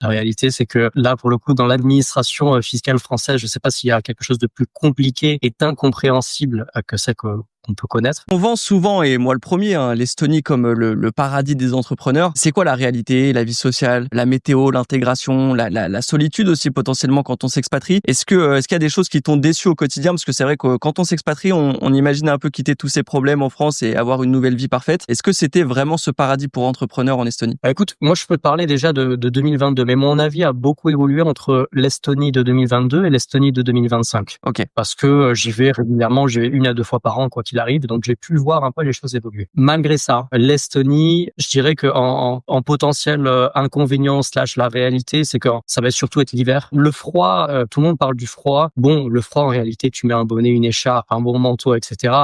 La réalité, c'est que là, pour le coup, dans l'administration fiscale française, je ne sais pas s'il y a quelque chose de plus compliqué et incompréhensible que ça qu'on peut connaître. On vend souvent, et moi le premier, l'Estonie comme le paradis des entrepreneurs. C'est quoi la réalité, la vie sociale, la météo, l'intégration, la solitude aussi potentiellement quand on s'expatrie? Est-ce qu'il y a des choses qui t'ont déçu au quotidien? Parce que c'est vrai que quand on s'expatrie, on imagine un peu quitter tous ces problèmes en France et avoir une nouvelle vie parfaite. Est-ce que c'était vraiment ce paradis pour entrepreneurs en Estonie? Bah, écoute, moi je peux te parler déjà de 2022, mais mon avis a beaucoup évolué entre l'Estonie de 2022 et l'Estonie de 2025. Ok. Parce que j'y vais régulièrement, j'y vais 1 à 2 fois par an quoi qu'il arrive, donc j'ai pu voir un peu les choses évoluer. Malgré ça, l'Estonie, je dirais que en potentiel inconvénient slash la réalité, c'est que ça va surtout être l'hiver. Le froid, tout le monde parle du froid. Bon, le froid en réalité, tu mets un bonnet, une écharpe, un bon manteau, etc.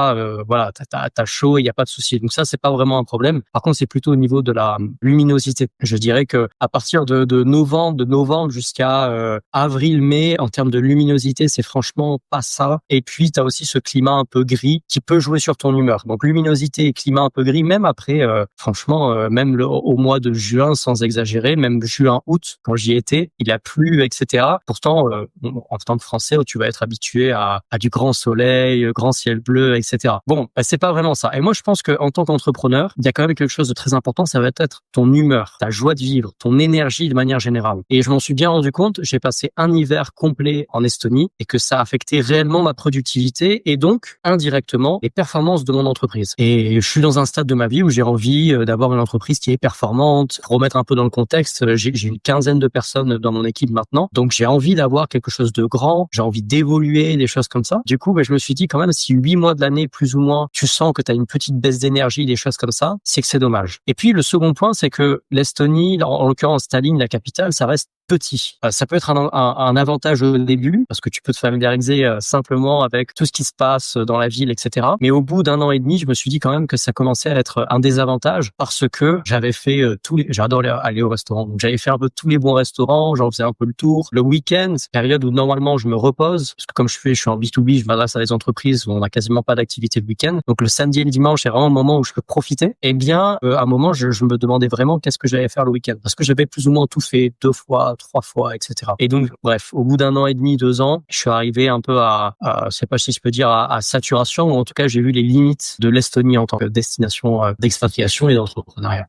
Voilà, t'as chaud, il y a pas de souci. Donc ça, c'est pas vraiment un problème. Par contre, c'est plutôt au niveau de la luminosité. Je dirais que à partir de novembre jusqu'à avril-mai, en termes de luminosité, c'est franchement pas ça. Et puis, tu as aussi ce climat un peu gris qui peut jouer sur ton humeur. Donc, luminosité et climat un peu gris, même après, franchement, même au mois de juin, sans exagérer, même juin, août, quand j'y étais, il a plu, etc. Pourtant, en tant que Français, tu vas être habitué à du grand soleil, grand ciel bleu, etc. Bon, c'est pas vraiment ça. Et moi, je pense qu'en tant qu'entrepreneur, il y a quand même quelque chose de très important, ça va être ton humeur, ta joie de vivre, ton énergie de manière générale. Et je m'en suis bien rendu compte, j'ai passé un hiver complet en Estonie et que ça a affecté réellement ma productivité et donc, indirectement, les performances de mon entreprise. Et je suis dans un stade de ma vie où j'ai envie d'avoir une entreprise qui est performante. Pour remettre un peu dans le contexte, j'ai une quinzaine de personnes dans mon équipe maintenant. Donc, j'ai envie d'avoir quelque chose de grand, j'ai envie d'évoluer, des choses comme ça. Du coup, je me suis dit quand même, si 8 mois de l'année, plus ou moins, tu sens que tu as une petite baisse d'énergie, des choses comme ça, c'est que c'est dommage. Et puis, le second point, c'est que l'Estonie, en l'occurrence Tallinn, la capitale, ça reste petit. Ça peut être un avantage au début parce que tu peux te familiariser simplement avec tout ce qui se passe dans la ville, etc. Mais au bout d'1 an et demi, je me suis dit quand même que ça commençait à être un désavantage parce que j'avais fait j'adore aller au restaurant. Donc j'avais fait un peu tous les bons restaurants, j'en faisais un peu le tour. Le week-end, période où normalement je me repose parce que comme je suis en B2B, je m'adresse à des entreprises où on n'a quasiment pas d'activité le week-end. Donc le samedi et le dimanche, c'est vraiment le moment où je peux profiter. Eh bien, à un moment, je me demandais vraiment qu'est-ce que j'allais faire le week-end parce que j'avais plus ou moins tout fait 2 fois, 3 fois, etc. Et donc, bref, au bout d'1 an et demi, 2 ans, je suis arrivé un peu je sais pas si je peux dire à saturation, ou en tout cas, j'ai vu les limites de l'Estonie en tant que destination d'expatriation et d'entrepreneuriat.